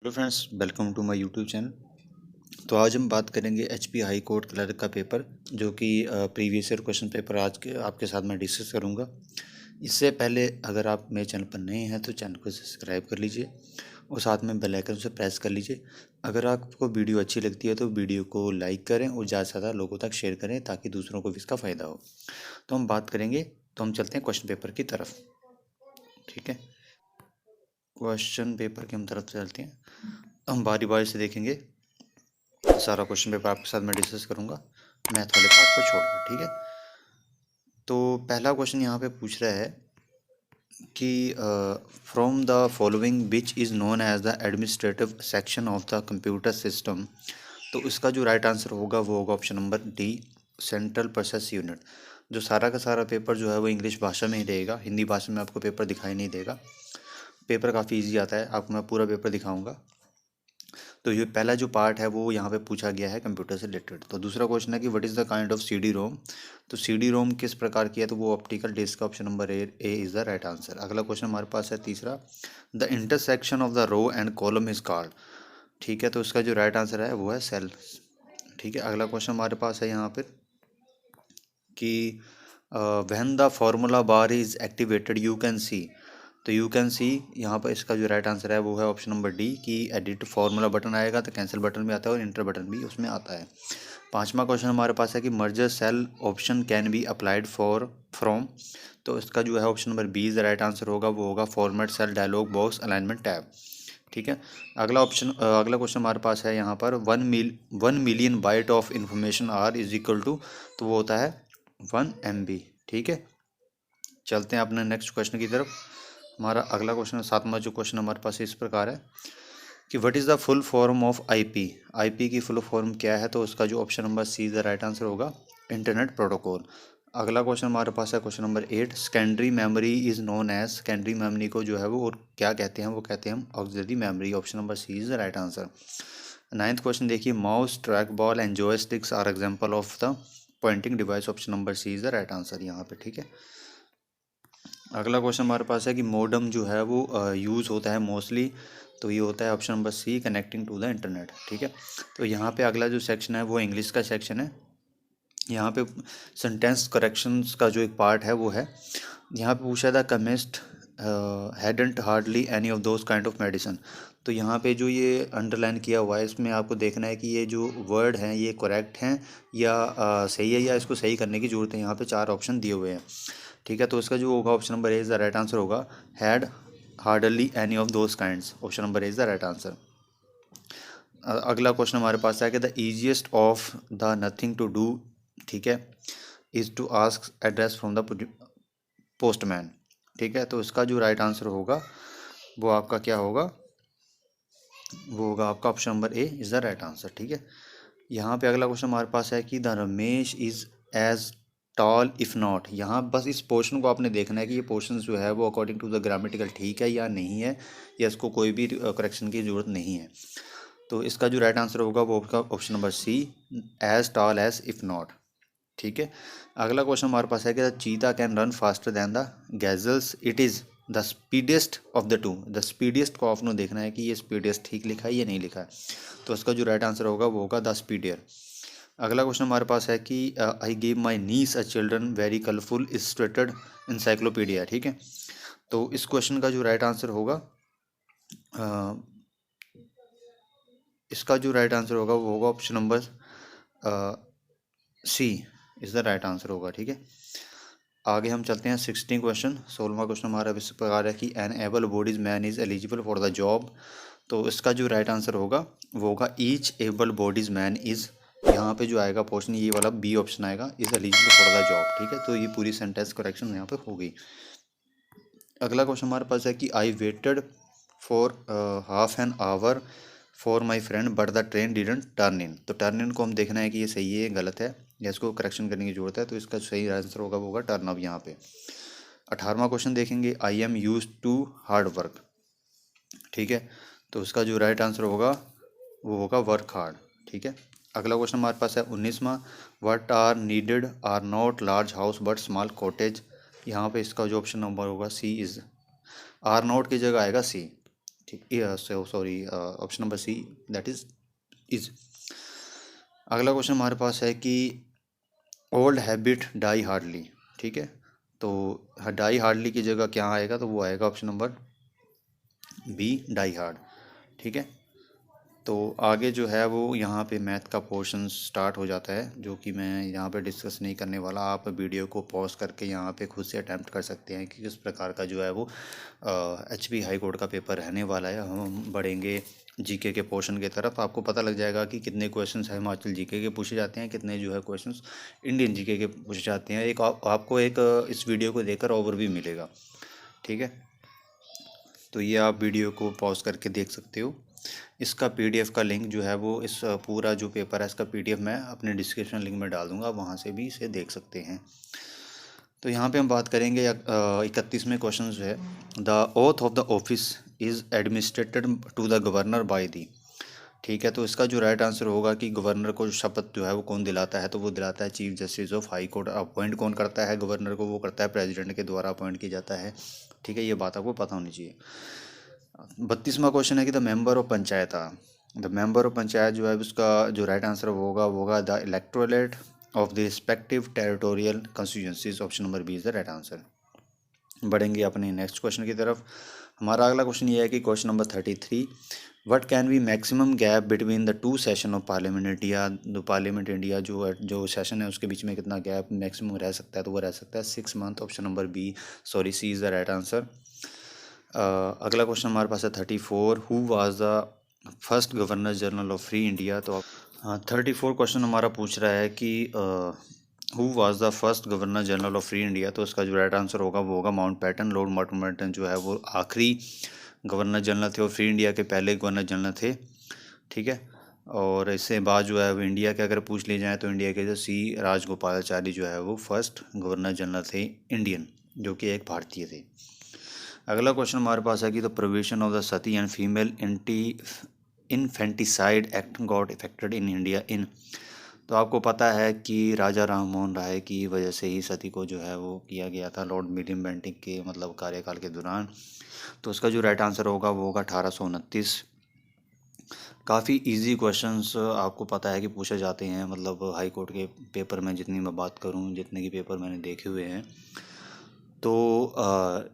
Hello friends, welcome to my YouTube channel. तो आज हम बात करेंगे एचपी हाई कोर्ट क्लर्क का पेपर, जो कि प्रीवियस ईयर क्वेश्चन पेपर आज के आपके साथ मैं डिस्कस करूंगा। इससे पहले अगर आप मेरे चैनल पर नए हैं तो चैनल को सब्सक्राइब कर लीजिए और साथ में बेल आइकन से प्रेस कर लीजिए। अगर आपको वीडियो अच्छी लगती है तो वीडियो को लाइक करें और ज़्यादा से ज़्यादा लोगों तक शेयर करें ताकि दूसरों को भी इसका फ़ायदा हो। तो हम बात करेंगे, तो हम चलते हैं क्वेश्चन पेपर की तरफ। ठीक है, क्वेश्चन पेपर की हम तरफ चलते हैं। हम बारी बारी से देखेंगे। सारा क्वेश्चन पेपर आपके साथ मैं डिस्कस करूंगा, मैथ वाले पार्ट को छोड़कर। ठीक है, तो पहला क्वेश्चन यहाँ पे पूछ रहा है कि from the following which is known as the administrative section of the computer system. तो इसका जो राइट आंसर होगा वो होगा option number D, central process unit. जो सारा का सारा पेपर जो है वो इंग्लिश भाषा में ही रहेगा, हिंदी भाषा में आपको पेपर दिखाई नहीं देगा। पेपर काफ़ी इजी आता है, आपको मैं पूरा पेपर दिखाऊंगा। तो ये पहला जो पार्ट है वो यहाँ पे पूछा गया है कंप्यूटर से रिलेटेड। तो दूसरा क्वेश्चन है कि what is the kind of CD ROM. तो सीडी रोम किस प्रकार की है, तो वो ऑप्टिकल डिस्क का option number A is the right answer. अगला क्वेश्चन हमारे पास है तीसरा, the intersection of the row and column is called. ठीक है, तो इसका जो राइट आंसर है वो है सेल। ठीक है, अगला क्वेश्चन हमारे पास है यहाँ पर कि when the formula bar is activated you can see. तो यू कैन सी यहाँ पर इसका जो राइट आंसर है वो है ऑप्शन नंबर डी कि एडिट फार्मूला बटन आएगा तो कैंसिल बटन भी आता है और इंटर बटन भी उसमें आता है। पांचवा क्वेश्चन हमारे पास है कि merger cell option can be applied for from. तो इसका जो है option number B is the right answer होगा, वो होगा format cell dialog box alignment tab. ठीक है, अगला क्वेश्चन हमारे पास है यहाँ पर 1 million byte of information are is equal to. तो वो होता है 1 MB। ठीक है, चलते हैं अपने नेक्स्ट क्वेश्चन की तरफ। हमारा अगला क्वेश्चन, सातवां जो क्वेश्चन हमारे पास इस प्रकार है कि what is the full form of IP. IP की फुल फॉर्म क्या है, तो उसका जो option number C is the right answer होगा, इंटरनेट प्रोटोकॉल। अगला क्वेश्चन हमारे पास है question number 8, secondary memory is known as. Secondary memory को जो है वो और क्या कहते हैं, वो कहते हैं हम auxiliary memory. Option number C is the right answer. Ninth question देखिए, mouse, track ball and joysticks are example of the pointing device. Option number C is the right answer यहाँ पे। ठीक है, अगला क्वेश्चन हमारे पास है कि मोडम जो है वो यूज़ होता है मोस्टली। तो ये होता है option number C, connecting to the internet. ठीक है, तो यहाँ पे अगला जो सेक्शन है वो इंग्लिश का सेक्शन है। यहाँ पे सेंटेंस करेक्शंस का जो एक पार्ट है वो है। यहाँ पे पूछा था chemist hadn't hardly any of those kind of medicine. तो यहाँ पे जो ये अंडरलाइन किया हुआ है इसमें आपको देखना है कि ये जो वर्ड हैं ये करेक्ट हैं या सही है, या इसको सही करने की ज़रूरत है। यहाँ पे 4 ऑप्शन दिए हुए हैं। ठीक है, तो इसका जो होगा option number A is the right answer होगा, had hardly any of those kinds. Option number A is the right answer. अगला क्वेश्चन हमारे पास है कि the easiest of the nothing to do. ठीक है, is to ask address from the postman. ठीक है, तो इसका जो राइट आंसर होगा वो आपका क्या होगा, वो होगा आपका option number A is the right answer. ठीक है, यहाँ पे अगला क्वेश्चन हमारे पास है कि the Ramesh is as tall if not. यहाँ बस इस पोर्शन को आपने देखना है कि ये पोर्शन जो है वो अकॉर्डिंग टू द ग्रामेटिकल ठीक है या नहीं है, या इसको कोई भी करेक्शन की ज़रूरत नहीं है। तो इसका जो राइट आंसर होगा वो होगा option number C, as tall as if not. ठीक है, अगला क्वेश्चन हमारे पास है कि the cheetah can run faster than the gazelles, it is the speediest of the two. The speediest को आपने देखना है कि ये स्पीडेस्ट ठीक लिखा है या नहीं लिखा है। तो इसका जो राइट आंसर होगा वो होगा द स्पीडियर। अगला क्वेश्चन हमारे पास है कि I give my niece a children very colourful illustrated encyclopaedia. ठीक है, तो इस क्वेश्चन का जो राइट आंसर होगा, इसका जो राइट आंसर होगा वो होगा option number C is the right answer होगा। ठीक है, आगे हम चलते हैं 16 क्वेश्चन। 16वां क्वेश्चन हमारा इस प्रकार है कि an able bodies man is eligible for the job. तो इसका जो राइट आंसर होगा वो होगा each able bodies man is. यहाँ पे जो आएगा पोर्शन ये वाला बी ऑप्शन आएगा, is eligible for the job. ठीक है, तो ये पूरी सेंटेंस करेक्शन यहाँ पे हो गई। अगला क्वेश्चन हमारे पास है कि I waited for half an hour for my friend but the train didn't turn in. तो टर्न इन को हम देखना है कि ये सही है गलत है या इसको करेक्शन करने की जरूरत है। तो इसका सही आंसर होगा वो होगा टर्न अप यहाँ पे। 18वां क्वेश्चन देखेंगे, I am use to hard work. ठीक है, तो इसका जो राइट आंसर होगा वो होगा वर्क हार्ड। ठीक है, अगला क्वेश्चन हमारे पास है 19वां, what are needed are not large house but small cottage. यहाँ पे इसका जो ऑप्शन नंबर होगा सी इज, आर नॉट की जगह आएगा सी। ठीक, sorry, option number C, that is. अगला क्वेश्चन हमारे पास है कि ओल्ड हैबिट डाई हार्डली। ठीक है, तो डाई हार्डली की जगह क्या आएगा, तो वो आएगा option number B, die hard. ठीक है, तो आगे जो है वो यहाँ पे मैथ का पोर्शन स्टार्ट हो जाता है, जो कि मैं यहाँ पे डिस्कस नहीं करने वाला। आप वीडियो को पॉज करके यहाँ पे खुद से अटैम्प्ट कर सकते हैं कि किस प्रकार का जो है वो एचपी हाई कोर्ट का पेपर रहने वाला है। हम बढ़ेंगे जीके के पोर्शन की तरफ, आपको पता लग जाएगा कि कितने क्वेश्चंस हिमाचल जीके के पूछे जाते हैं, कितने जो है क्वेश्चंस इंडियन जीके के पूछे जाते हैं। एक आपको एक इस वीडियो को देखकर ओवरव्यू मिलेगा। ठीक है, तो ये आप वीडियो को पॉज करके देख सकते हो। इसका पीडीएफ का लिंक जो है वो इस पूरा जो पेपर है इसका पीडीएफ मैं अपने डिस्क्रिप्शन लिंक में डाल दूंगा, वहाँ से भी इसे देख सकते हैं। तो यहाँ पे हम बात करेंगे 31वें क्वेश्चन जो है, the oath of the office is administered to the governor by the. ठीक है, तो इसका जो राइट आंसर होगा कि गवर्नर को शपथ जो है वो कौन दिलाता है, तो वो दिलाता है chief justice of high court. Appoint कौन करता है गवर्नर को, वो करता है प्रेसिडेंट के द्वारा अपॉइंट किया जाता है। ठीक है, ये बात आपको पता होनी चाहिए। 32वां क्वेश्चन है कि the member of panchayat, the member of panchayat जो है उसका जो राइट आंसर होगा the electorate of the respective territorial constituencies. Option number B is the right answer. बढ़ेंगे अपने नेक्स्ट क्वेश्चन की तरफ। हमारा अगला क्वेश्चन ये है कि question number 33, what can be maximum gap between the two session of parliament India. जो पार्लियामेंट इंडिया जो सेशन है उसके बीच में कितना गैप मैक्सिमम रह सकता है, तो वो रह सकता है 6 month. Option number B, sorry, C is the right answer. अगला क्वेश्चन हमारे पास है 34, who was the first governor general of free India. तो हाँ, 34 क्वेश्चन हमारा पूछ रहा है कि who was the first governor general of free India. तो इसका जो राइट आंसर होगा वो होगा माउंटबेटन। लॉर्ड माउंटबेटन जो है वो आखिरी गवर्नर जनरल थे और फ्री इंडिया के पहले गवर्नर जनरल थे। ठीक है, और इससे बाद जो है वो इंडिया के अगर पूछ लिए जाए तो इंडिया के जो सी राजगोपालाचारी जो है वो फर्स्ट गवर्नर जनरल थे इंडियन, जो कि एक भारतीय थे। अगला क्वेश्चन हमारे पास है कि the provision of the Sati and female infanticide act got affected in India in. तो आपको पता है कि राजा राम मोहन राय की वजह से ही सती को जो है वो किया गया था लॉर्ड विलियम बेंटिक के मतलब कार्यकाल के दौरान। तो उसका जो राइट आंसर होगा वो होगा 1829। काफ़ी इजी क्वेश्चंस आपको पता है कि पूछे जाते हैं, मतलब हाई कोर्ट के पेपर में जितनी मैं बात करूं, जितने की पेपर मैंने देखे हुए हैं, तो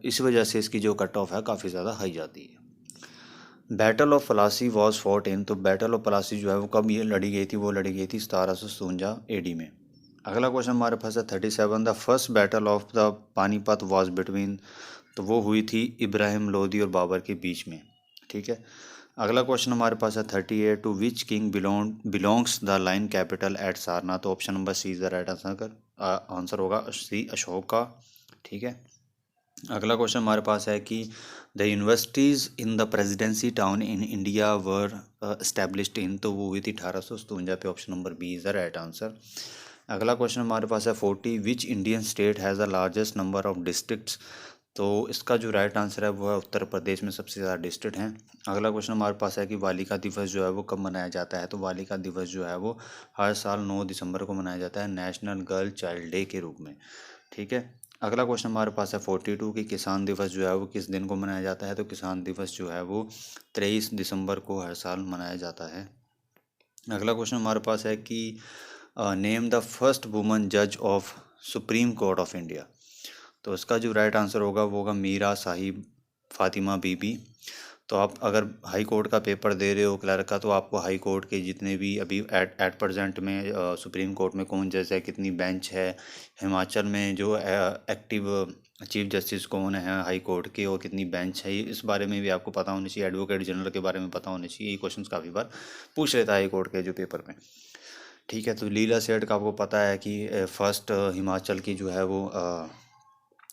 इस वजह से इसकी जो कट ऑफ है काफ़ी ज़्यादा हाई जाती है। Battle of Plassey was fought in. तो बैटल ऑफ प्लासी जो है वो कब ये लड़ी गई थी, वो लड़ी गई थी 1757 एडी में। अगला क्वेश्चन हमारे पास है 37, the first battle of the Panipat was between. तो वो हुई थी इब्राहिम लोदी और बाबर के बीच में। ठीक है, अगला क्वेश्चन हमारे पास है 38, to which king belongs the lion capital at Sarnath. तो option number C is the right answer होगा सी, अशोक का। ठीक है, अगला क्वेश्चन हमारे पास है कि the universities in the presidency town in India were established in. तो वो हुई थी 1857 पे। Option number B is the right answer. अगला क्वेश्चन हमारे पास है 40, which Indian state has the largest number of districts. तो इसका जो राइट आंसर है वो है उत्तर प्रदेश में सबसे ज़्यादा डिस्ट्रिक्ट हैं। अगला क्वेश्चन हमारे पास है कि बालिका दिवस जो है वो कब मनाया जाता है। तो बालिका दिवस जो है वो हर साल 9 दिसंबर को मनाया जाता है, नेशनल गर्ल चाइल्ड डे के रूप में। ठीक है, अगला क्वेश्चन हमारे पास है 42 कि किसान दिवस जो है वो किस दिन को मनाया जाता है। तो किसान दिवस जो है वो 23 दिसंबर को हर साल मनाया जाता है। अगला क्वेश्चन हमारे पास है कि नेम द फर्स्ट वुमन जज of supreme court of India. तो इसका जो राइट आंसर होगा वो होगा मीरा साहिब फातिमा बीबी। तो आप अगर हाई कोर्ट का पेपर दे रहे हो क्लर्क का, तो आपको हाई कोर्ट के जितने भी अभी एट प्रेजेंट में सुप्रीम कोर्ट में कौन जज है, कितनी बेंच है, हिमाचल में जो एक्टिव चीफ जस्टिस कौन है हाई कोर्ट के और कितनी बेंच है, इस बारे में भी आपको पता होना चाहिए। एडवोकेट जनरल के बारे में पता होना चाहिए। ये क्वेश्चन काफ़ी बार पूछ लेता है हाई कोर्ट के जो पेपर में। ठीक है, तो लीला सेठ का आपको पता है कि फर्स्ट हिमाचल की जो है वो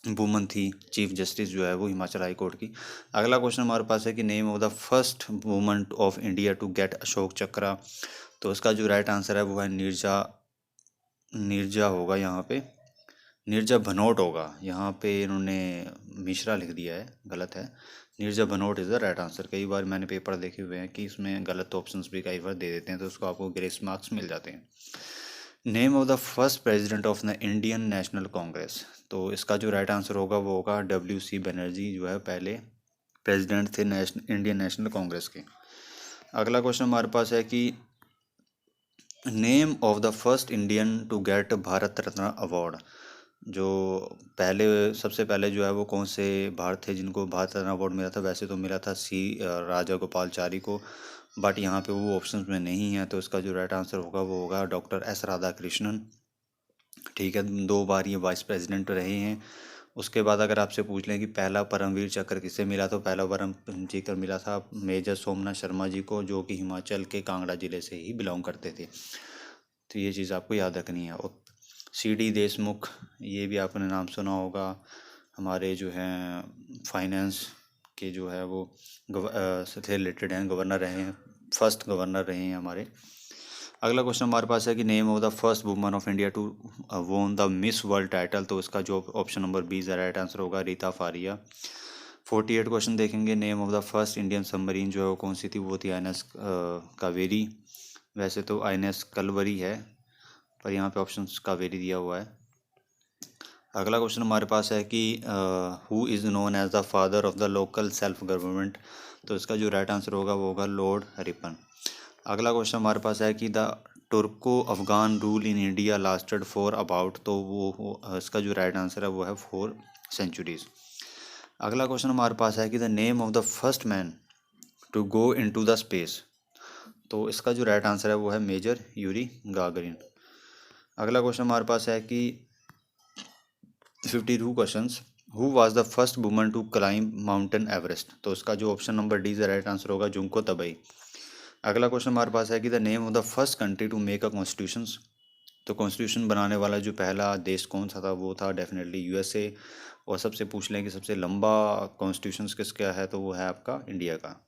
वुमन थी चीफ जस्टिस जो है वो हिमाचल हाई कोर्ट की। अगला क्वेश्चन हमारे पास है कि name of the first woman of India to get Ashoka Chakra. तो इसका जो राइट आंसर है वो है नीरजा होगा, यहाँ पे नीरजा भनोट होगा। यहाँ पे इन्होंने मिश्रा लिख दिया है, गलत है। Neerja Bhanot is the right answer. कई बार मैंने पेपर देखे हुए हैं कि इसमें गलत ऑप्शंस भी कई बार दे देते हैं, तो उसको आपको ग्रेस मार्क्स मिल जाते हैं। Name of the first president of the Indian national Congress. तो इसका जो राइट आंसर होगा वो होगा WC बनर्जी जो है पहले प्रेसिडेंट थे इंडियन नेशनल कांग्रेस के। अगला क्वेश्चन हमारे पास है कि name of the first Indian to get Bharat Ratna award. जो सबसे पहले जो है वो कौन से भारत थे जिनको भारत रत्न अवार्ड मिला था? वैसे तो मिला था राजा गोपालचारी को, बट यहाँ पे वो ऑप्शंस में नहीं है, तो इसका जो राइट आंसर होगा वो होगा डॉक्टर एस राधाकृष्णन। ठीक है, 2 बार ये वाइस प्रेसिडेंट रहे हैं। उसके बाद अगर आपसे पूछ लें कि पहला परमवीर चक्र किसे मिला, तो पहला परमवीर चक्र मिला था मेजर सोमनाथ शर्मा जी को, जो कि हिमाचल के कांगड़ा जिले से ही बिलोंग करते थे। तो ये चीज़ आपको याद रखनी है। और CD देशमुख, ये भी आपने नाम सुना होगा, हमारे जो हैं फाइनेंस के जो है वो से रिलेटेड हैं, गवर्नर रहे हैं, फर्स्ट गवर्नर रहे हैं हमारे। अगला क्वेश्चन हमारे पास है कि name of the first woman of India to won the Miss World title. तो इसका जो option number B right answer होगा रीता फारिया। 48 क्वेश्चन देखेंगे। Name of the first Indian submarine जो है वो कौन सी थी? वो थी INS कावेरी। वैसे तो INS कलवरी है, पर यहाँ पे ऑप्शन कावेरी दिया हुआ है। अगला क्वेश्चन हमारे पास है कि who is known as the father of the local self government. तो इसका जो राइट आंसर होगा वो होगा लॉर्ड रिपन। अगला क्वेश्चन हमारे पास है कि the Turko Afghan rule in India lasted for about. तो वो इसका जो राइट आंसर है वो है 4 सेंचुरीज। अगला क्वेश्चन हमारे पास है कि the name of the first man to go into the space. तो इसका जो राइट आंसर है वो है मेजर यूरी गागरिन। अगला क्वेश्चन हमारे पास है कि 52 questions. Who was the first woman to climb mountain Everest. तो इसका जो option number D right answer होगा जुंको तबई। अगला क्वेश्चन हमारे पास है कि the name of the first country to make a constitution. तो कॉन्स्टिट्यूशन बनाने वाला जो पहला देश कौन सा था? वो था डेफिनेटली USA। और सबसे पूछ लें कि सबसे लंबा कॉन्स्टिट्यूशन किसका है, तो वो है आपका इंडिया का।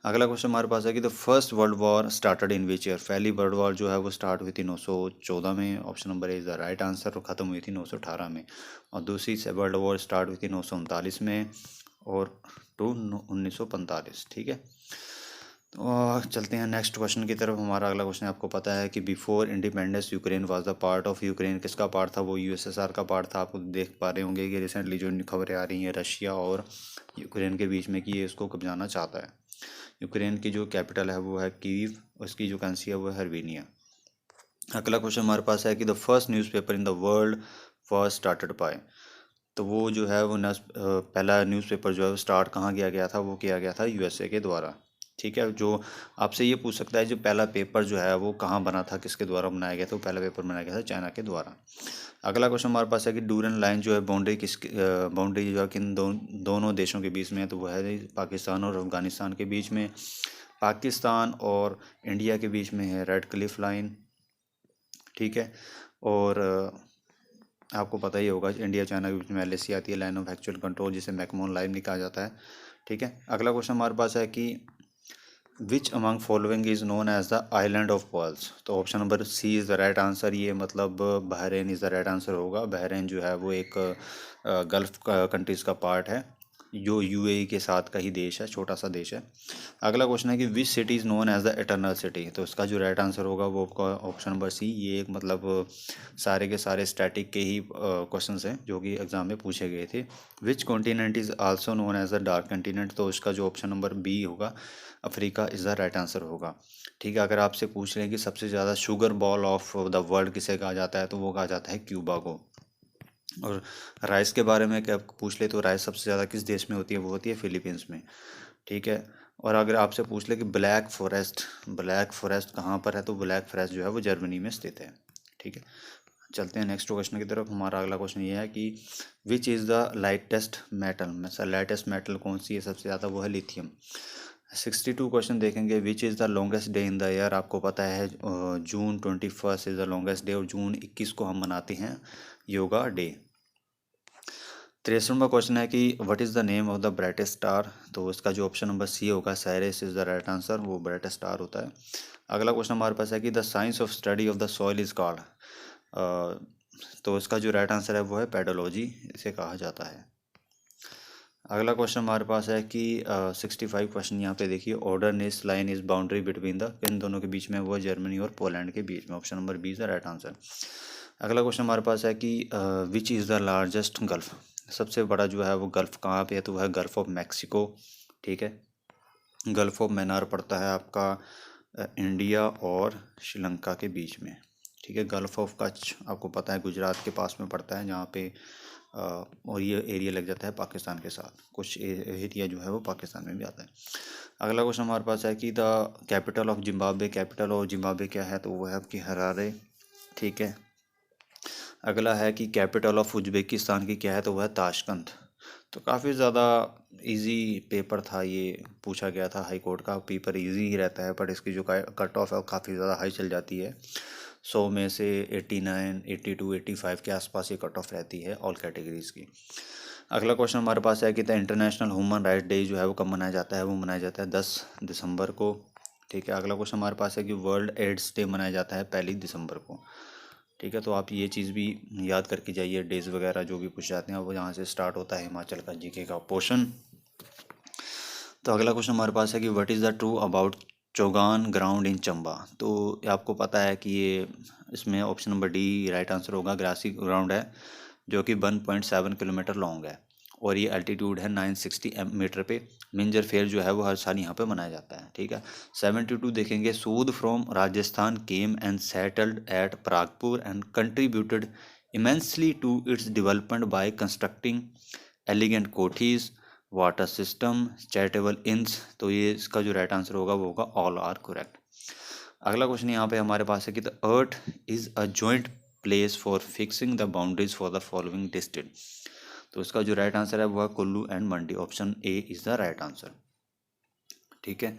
अगला क्वेश्चन हमारे पास है कि the first world war started in which year. पहली वर्ल्ड वॉर जो है वो स्टार्ट हुई थी 914 में। Option number A is the right answer. और ख़त्म हुई थी 918 में। और दूसरी वर्ल्ड वॉर स्टार्ट हुई थी 939 में और टू 1945। ठीक है, तो चलते हैं नेक्स्ट क्वेश्चन की तरफ। हमारा अगला क्वेश्चन आपको पता है कि before independence Ukraine was the part of. Ukraine किसका पार्ट था? वो USSR का पार्ट था। आपको देख पा रहे होंगे कि रिसेंटली जो खबरें आ रही हैं रशिया और यूक्रेन के बीच में कि ये इसको कब्जाना चाहता है। यूक्रेन की जो कैपिटल है वो है कीव, उसकी जो करेंसी है वो है हर्बेनिया। अगला क्वेश्चन हमारे पास है कि the first newspaper in the world was started by. तो वो जो है वो पहला न्यूज़पेपर जो है वो स्टार्ट कहाँ किया गया था? वो किया गया था USA के द्वारा। ठीक है, जो आपसे ये पूछ सकता है जो पहला पेपर जो है वो कहाँ बना था, किसके द्वारा बनाया गया था? तो पहला पेपर बनाया गया था चाइना के द्वारा। अगला क्वेश्चन हमारे पास है कि डूरन लाइन जो है बाउंड्री जो है किन दोनों देशों के बीच में है? तो वो है पाकिस्तान और अफगानिस्तान के बीच में। पाकिस्तान और इंडिया के बीच में है रेड क्लिफ लाइन। ठीक है, और आपको पता ही होगा इंडिया चाइना के बीच में LAC आती है, लाइन ऑफ एक्चुअल कंट्रोल, जिसे मैकमोहन लाइन भी कहा जाता है। ठीक है, अगला क्वेश्चन हमारे पास है कि which among following is known as the island of pearls. तो option number C is the right answer. ये मतलब Bahrain is the right answer होगा। बहरीन जो है वो एक गल्फ कंट्रीज़ का पार्ट है, जो UAE के साथ का ही देश है, छोटा सा देश है। अगला क्वेश्चन है कि which city is known as the eternal city. तो इसका जो राइट आंसर होगा वो ऑप्शन नंबर सी। ये एक मतलब सारे के सारे स्टैटिक के ही क्वेश्चंस हैं जो कि एग्जाम में पूछे गए थे। Which continent is also known as the dark continent. तो इसका जो ऑप्शन नंबर बी होगा Africa is the right answer होगा। ठीक है, अगर आपसे पूछ लें कि सबसे ज़्यादा sugar ball of the world किसे कहा जाता है, तो वो कहा जाता है क्यूबा को। और राइस के बारे में क्या पूछ ले तो राइस सबसे ज़्यादा किस देश में होती है? वो होती है फिलीपींस में। ठीक है, और अगर आपसे पूछ ले कि ब्लैक फॉरेस्ट कहाँ पर है, तो ब्लैक फॉरेस्ट जो है वो जर्मनी में स्थित है। ठीक है, चलते हैं नेक्स्ट क्वेश्चन की तरफ। हमारा अगला क्वेश्चन ये है कि which is the lightest metal. Lightest metal कौन सी है सबसे ज़्यादा? वो है लिथियम। 62 क्वेश्चन देखेंगे। Which is the longest day in the year. आपको पता है जून 21 इज़ द लॉन्गेस्ट डे, और जून 21 को हम मनाते हैं योगा डे। 63वां क्वेश्चन है कि what is the name of the brightest star. तो इसका जो ऑप्शन नंबर सी होगा Cyrus is the right answer. वो ब्राइटेस्ट स्टार होता है। अगला क्वेश्चन हमारे पास है कि the science of study of the soil is called. तो इसका जो राइट आंसर है वो है पेडोलॉजी, इसे कहा जाता है। अगला क्वेश्चन हमारे पास है कि 65 क्वेश्चन यहाँ पे देखिए। ऑर्डरनेस line is boundary between the, इन दोनों के बीच में वो जर्मनी और पोलैंड के बीच में। Option number B is the right answer. अगला क्वेश्चन हमारे पास है कि which is the largest gulf. सबसे बड़ा जो है वो गल्फ़ कहाँ पे है, तो वह है गल्फ़ ऑफ मैक्सिको। ठीक है, गल्फ़ ऑफ मैनार पड़ता है आपका इंडिया और श्रीलंका के बीच में। ठीक है, गल्फ़ ऑफ कच्छ आपको पता है गुजरात के पास में पड़ता है, जहाँ पे और ये एरिया लग जाता है पाकिस्तान के साथ, कुछ एरिया जो है वो पाकिस्तान में भी आता है। अगला क्वेश्चन हमारे पास है कि the capital of Zimbabwe, capital of Zimbabwe क्या है, तो वो है आपकी हरारे। ठीक है, अगला है कि कैपिटल ऑफ उज्बेकिस्तान की क्या है, तो वह है ताशकंद। तो काफ़ी ज़्यादा इजी पेपर था, ये पूछा गया था। हाई कोर्ट का पेपर इजी ही रहता है, पर इसकी जो कट ऑफ है वो काफ़ी ज़्यादा हाई चल जाती है। 100 में से 89, 82, 85 के आसपास ये कट ऑफ रहती है ऑल कैटेगरीज की। अगला क्वेश्चन हमारे पास है कि the international human right day जो है वो कब मनाया जाता है, वो मनाया जाता है 10 दिसंबर को। ठीक है, अगला क्वेश्चन हमारे पास है कि वर्ल्ड एड्स डे मनाया जाता है 1 दिसंबर को। ठीक है, तो आप ये चीज़ भी याद करके जाइए, डेज वगैरह जो भी पूछ जाते हैं वो यहाँ से स्टार्ट होता है हिमाचल का जीके का पोर्शन। तो अगला क्वेश्चन हमारे पास है कि what is the true about Chaugan ground in Chamba. तो आपको पता है कि ये इसमें option number D right answer होगा। ग्रासी ग्राउंड है जो कि 1.7 किलोमीटर लॉन्ग है और ये एल्टीट्यूड है 960 मीटर पे। मिंजर फेयर जो है वो हर साल यहाँ पे मनाया जाता है। ठीक है, 72 देखेंगे। Sood from Rajasthan came and settled at Pragpur and contributed immensely to its development by constructing elegant kothis, water system, charitable inns. तो ये इसका जो राइट आंसर होगा वो होगा ऑल आर करेक्ट। अगला क्वेश्चन यहाँ पे हमारे पास है कि the earth is a joint place for fixing the boundaries for the following district. तो इसका जो राइट आंसर है वो है Kullu and Mandi. Option A is the right answer. ठीक है,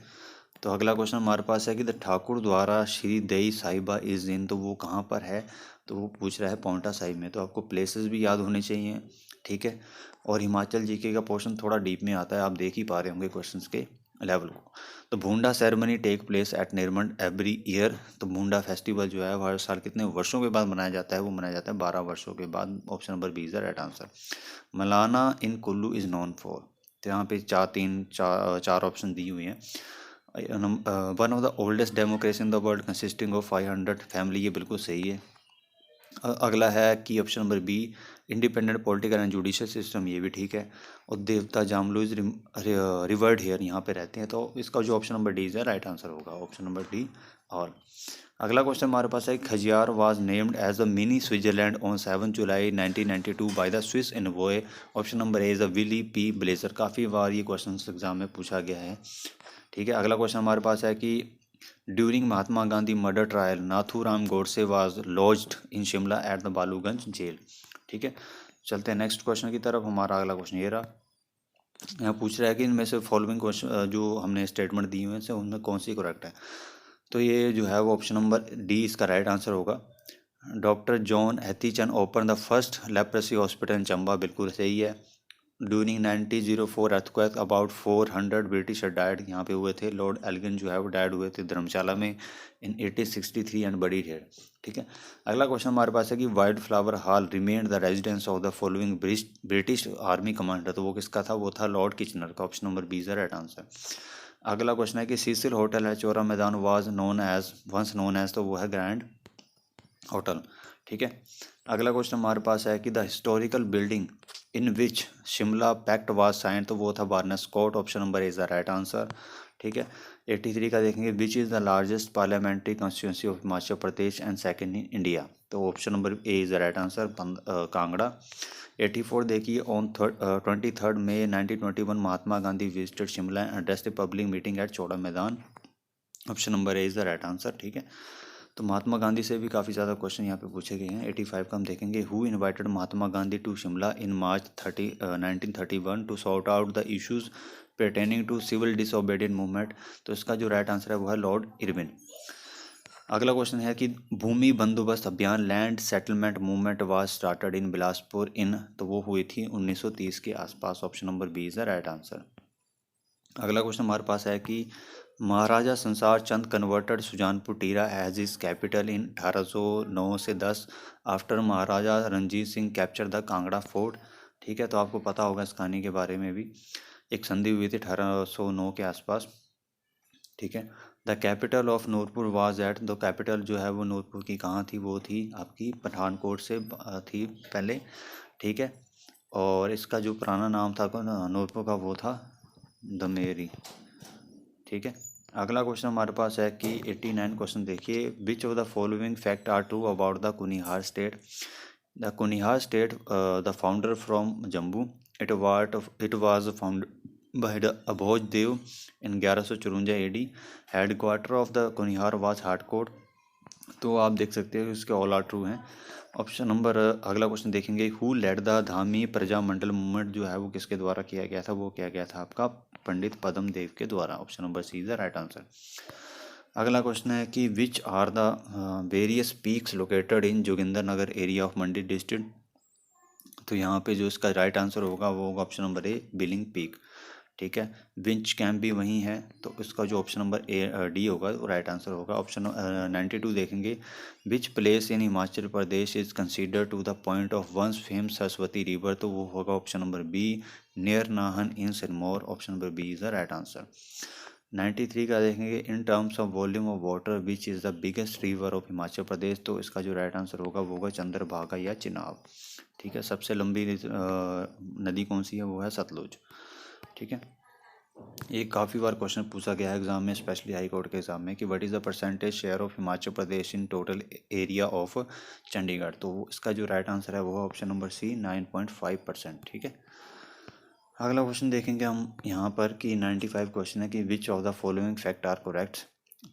तो अगला क्वेश्चन हमारे पास है कि द ठाकुर द्वारा श्री दई साहिबा इज इन। तो वो कहाँ पर है, तो वो पूछ रहा है पौंटा साहिब में। तो आपको प्लेसेस भी याद होने चाहिए। ठीक है, और हिमाचल जीके का पोर्शन थोड़ा डीप में आता है, आप देख ही पा रहे होंगे क्वेश्चंस के लेवल को। तो Bhunda ceremony take place at Nirmand every year. तो भूंडा फेस्टिवल जो है वो हर साल कितने वर्षों के बाद मनाया जाता है, वो मनाया जाता है 12 वर्षों के बाद। Option number B is the right answer. Malana in Kullu is known for. तो यहाँ पे चार ऑप्शन दी हुई हैं। One of the oldest democracy in the world consisting of 500 family, ये बिल्कुल सही है। अगला है कि option number B independent political and judicial system, ये भी ठीक है। और देवता जामलू इज रिवर्ड हेयर, यहाँ पे रहते हैं। तो इसका जो ऑप्शन नंबर डी है राइट आंसर होगा, ऑप्शन नंबर डी। और अगला क्वेश्चन हमारे पास है Khajjiar was named as the mini Switzerland on 7 July 1992 by the Swiss envoy. Option number A is the Willy P Blazer. काफ़ी बार ये क्वेश्चन एग्जाम में पूछा गया है। ठीक है, अगला क्वेश्चन हमारे पास है कि during Mahatma Gandhi murder trial Nathuram Godse was lodged in Shimla at the Baluganj jail. ठीक है, चलते हैं नेक्स्ट क्वेश्चन की तरफ। हमारा अगला क्वेश्चन ये रहा। यहाँ पूछ रहा है कि इनमें से फॉलोइंग क्वेश्चन जो हमने स्टेटमेंट दी हुई हैं से उनमें कौन सी करेक्ट है। तो ये जो है वो ऑप्शन नंबर डी इसका राइट आंसर होगा। Doctor John Hutchison open the first leprosy hospital in Chamba, बिल्कुल सही है। During 1904 earthquake about 400 British died, यहाँ पे हुए थे। लॉर्ड एल्गिन जो है वो डाइड हुए थे धर्मशाला में इन 1863 एंड बड़ी हेड। ठीक है, अगला क्वेश्चन हमारे पास है कि wild flower hall remained the residence of the following British army commander. तो वो किसका था, वो था लॉर्ड किचनर का। Option number B is the right answer. अगला क्वेश्चन है कि सीसिल होटल है Chaura Maidan was known as once known as, तो वो है ग्रैंड होटल। ठीक है, अगला क्वेश्चन हमारे पास है कि the historical building in which Shimla pact was sign. तो वो था Barnes court. Option number is the right answer. ठीक है, 83 का देखेंगे। Which is the largest parliamentary constituency of Himachal Pradesh and second in India. तो option number A is the right answer, Kangra. 84 देखिए। On 23 May 1921 Mahatma Gandhi visited Shimla and addressed public meeting at Chaura Maidan. Option number A is the right answer. ठीक है, तो महात्मा गांधी से भी काफ़ी ज़्यादा question यहाँ पे पूछे गए हैं। 85 का हम देखेंगे। Who invited Mahatma Gandhi to Shimla in March 1931 to sort out the issues pertaining to civil disobedient movement. तो इसका जो राइट आंसर है वो है लॉर्ड इरविन। अगला क्वेश्चन है कि भूमि बंदोबस्त अभियान land settlement movement was started in Bilaspur in. तो वो हुई थी 1930 के आसपास। Option number B is the right answer. अगला क्वेश्चन हमारे पास है कि Maharaja Sansar Chand converted Sujanpur Tira as is capital in 1809 से 10 after Maharaja Ranjit Singh capture the Kangra fort. ठीक है, तो आपको पता होगा इस कहानी के बारे में भी। एक संधि हुई थी 1809 के आसपास। ठीक है, the capital of Nurpur was at. The capital जो है वो नूरपुर की कहाँ थी, वो थी आपकी पठानकोट से थी पहले। ठीक है, और इसका जो पुराना नाम था नोटबुक का वो था दमेरी। ठीक है, अगला क्वेश्चन हमारे पास है कि 89 क्वेश्चन देखिए, which of the following fact are true about the Kunihar state. The Kunihar state the founder from Jammu, it was found by the Abhoj Dev in 1154 AD। Head quarter of the Kunihar was Hatkot. तो आप देख सकते हो इसके ऑल आर ट्रू हैं। Option number अगला question देखेंगे, who led the Dhami Prajamandal movement जो है वो किसके द्वारा किया गया था, वो किया गया था आपका पंडित पद्म देव के द्वारा। Option number C is the right answer. अगला क्वेश्चन है कि which are the various peaks located in Joginder Nagar area of Mandi district. तो यहाँ पे जो इसका राइट आंसर होगा वो होगा option number A billing peak. ठीक है, विंच कैंप भी वहीं है, तो इसका जो ऑप्शन नंबर ए डी होगा वो राइट आंसर होगा। ऑप्शन 92 देखेंगे, which place in Himachal Pradesh is consider to the point of once fame Saraswati river. तो वो होगा option number B near Nahan in Sirmaur. Option number B is the right answer. 93 का देखेंगे, in terms of volume of water which is the biggest river of Himachal Pradesh. तो इसका जो right answer होगा वो होगा चंद्रभागा या चिनाब। ठीक है, सबसे लंबी नदी कौन सी है, वो है सतलुज। ठीक है, ये काफ़ी बार क्वेश्चन पूछा गया है एग्जाम में, स्पेशली हाई कोर्ट के एग्जाम में, कि what is the percentage share of Himachal Pradesh in total area of Chandigarh. तो इसका जो राइट आंसर है वो है ऑप्शन नंबर सी 9.5%। ठीक है, अगला क्वेश्चन देखेंगे हम यहाँ पर कि 95 क्वेश्चन है कि which of the following fact are correct.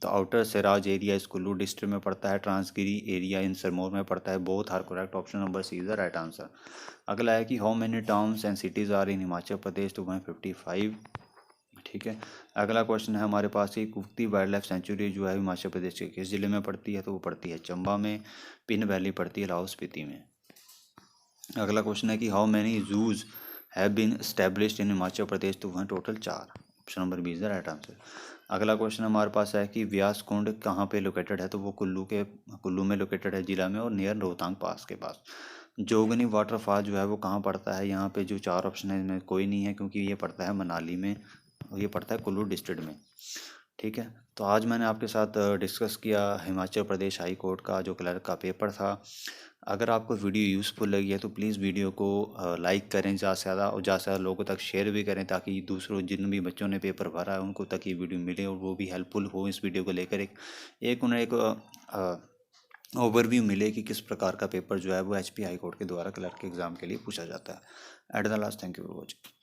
तो outer Seraj area is Kullu district में पड़ता है, ट्रांसगिरी एरिया इन सिरमौर में पड़ता है, both are correct. Option number C is the right answer. अगला है कि how many towns and cities are in Himachal Pradesh. तो वह 55। ठीक है, अगला क्वेश्चन है हमारे पास कि कुफ्ती वाइल्ड लाइफ सेंचुरी जो है हिमाचल प्रदेश के किस जिले में पड़ती है। तो वो पड़ती है चंबा में। पिन वैली पड़ती है लाहौल स्पीति में। अगला क्वेश्चन है कि how many zoos have been established in Himachal Pradesh. तो वहाँ total 4। Option number B is the right answer. अगला क्वेश्चन हमारे पास है कि व्यास कुंड कहाँ पे लोकेटेड है। तो वो कुल्लू में लोकेटेड है जिला में, और नियर रोहतांग पास के पास। जोगनी वाटरफॉल जो है वो कहाँ पड़ता है। यहाँ पे जो 4 ऑप्शन है इनमें कोई नहीं है, क्योंकि ये पड़ता है मनाली में और ये पड़ता है कुल्लू डिस्ट्रिक्ट में। ठीक है, तो आज मैंने आपके साथ डिस्कस किया हिमाचल प्रदेश हाई कोर्ट का जो क्लर्क का पेपर था। अगर आपको वीडियो यूज़फुल लगी है तो प्लीज़ वीडियो को लाइक करें ज़्यादा से ज़्यादा, और ज़्यादा से ज़्यादा लोगों तक शेयर भी करें, ताकि दूसरों जिन भी बच्चों ने पेपर भरा है उनको तक ये वीडियो मिले और वो भी हेल्पफुल हो इस वीडियो को लेकर। उन्हें एक ओवरव्यू मिले कि किस प्रकार का पेपर जो है वो HP हाई कोर्ट के द्वारा क्लर्क के एग्ज़ाम के लिए पूछा जाता है। At the last, thank you for watching.